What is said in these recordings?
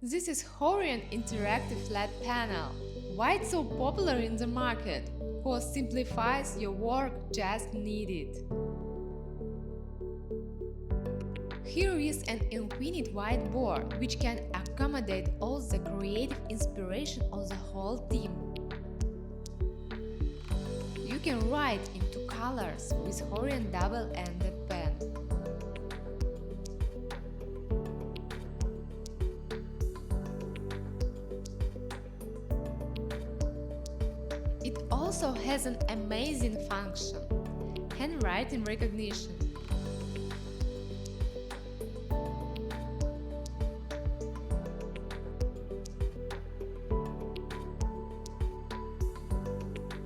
This is Horion interactive flat panel. Why it's so popular in the market? Cause simplifies your work just needed. Here is an infinite whiteboard which can accommodate all the creative inspiration of the whole team. You can write into colors with Horion double-ended pen. It also has an amazing function, handwriting recognition.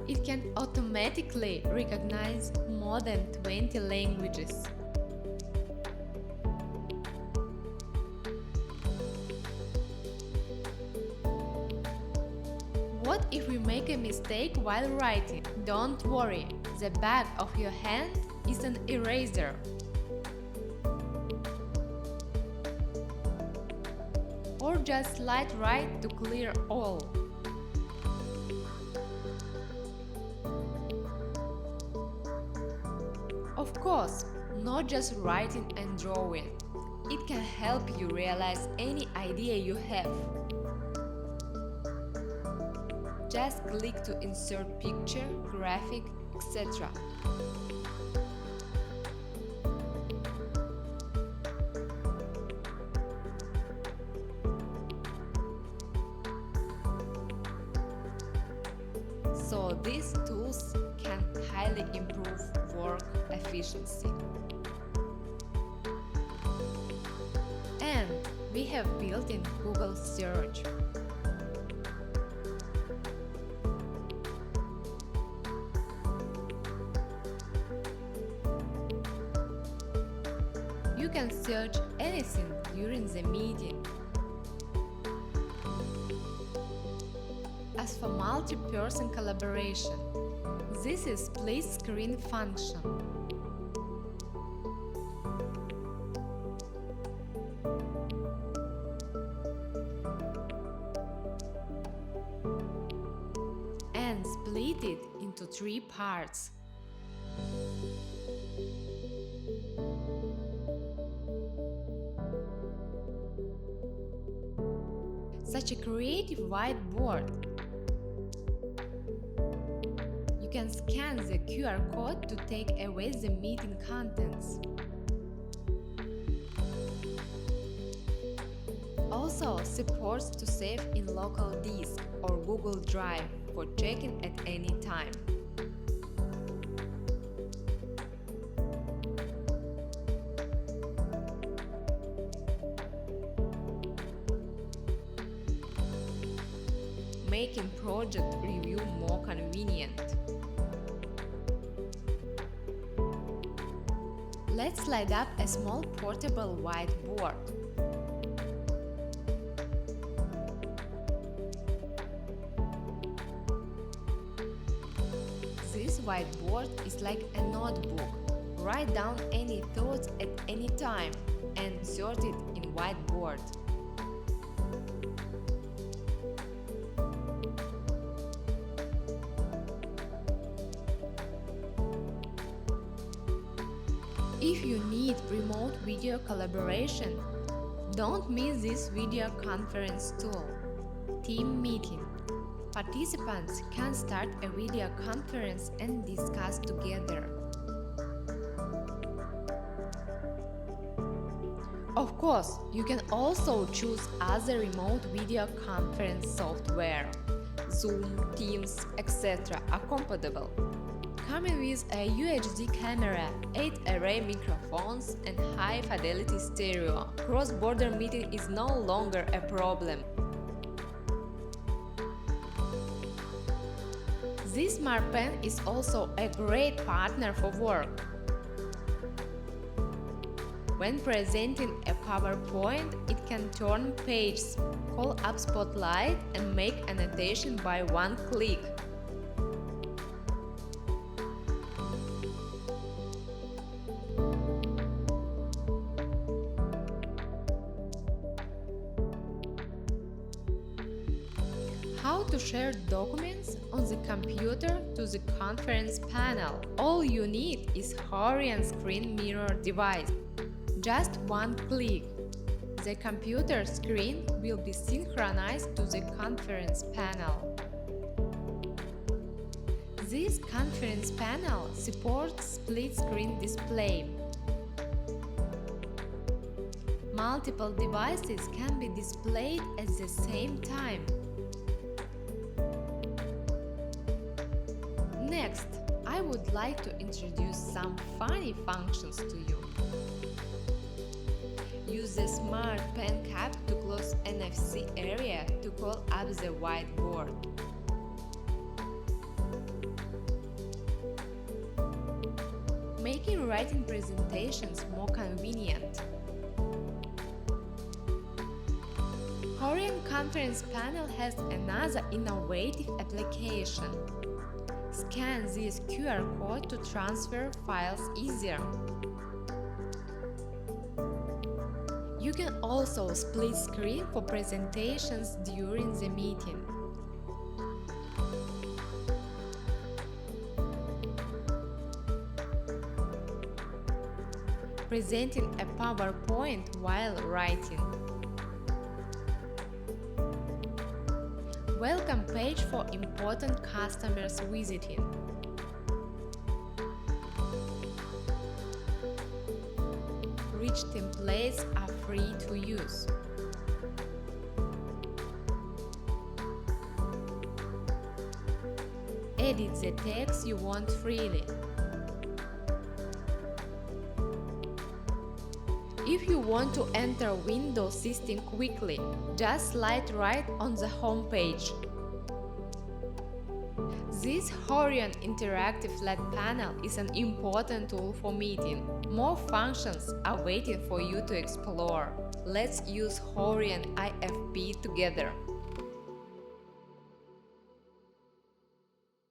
It can automatically recognize more than 20 languages. What if we make a mistake while writing? Don't worry, the back of your hand is an eraser. Or just slide right to clear all. Of course, not just writing and drawing. It can help you realize any idea you have. Just click to insert picture, graphic, etc. So these tools can highly improve work efficiency. And we have built-in Google search. You can search anything during the meeting. As for multi-person collaboration, this is split screen function. And split it into 3 parts. Such a creative whiteboard. You can scan the QR code to take away the meeting contents. Also supports to save in local disk or Google Drive for checking at any time. Making project review more convenient. Let's slide up a small portable whiteboard. This whiteboard is like a notebook. Write down any thoughts at any time and insert it in whiteboard. If you need remote video collaboration, don't miss this video conference tool, Team Meeting. Participants can start a video conference and discuss together. Of course, you can also choose other remote video conference software. Zoom, Teams, etc. are compatible. Coming with a UHD camera, 8 array microphones and high-fidelity stereo, cross-border meeting is no longer a problem. This smart pen is also a great partner for work. When presenting a PowerPoint, it can turn pages, call up Spotlight and make annotation by one click. to share documents on the computer to the conference panel? All you need is Horion screen mirror device. Just one click. The computer screen will be synchronized to the conference panel. This conference panel supports split-screen display. Multiple devices can be displayed at the same time. Next, I would like to introduce some funny functions to you. Use the smart pen cap to close NFC area to call up the whiteboard. Making writing presentations more convenient. Horion Conference Panel has another innovative application. Scan this QR code to transfer files easier. You can also split screen for presentations during the meeting. Presenting a PowerPoint while writing. Welcome page for important customers visiting. Rich templates are free to use. Edit the text you want freely. If you want to enter Windows system quickly, just slide right on the home page. This Horion interactive flat panel is an important tool for meeting. More functions are waiting for you to explore. Let's use Horion IFP together.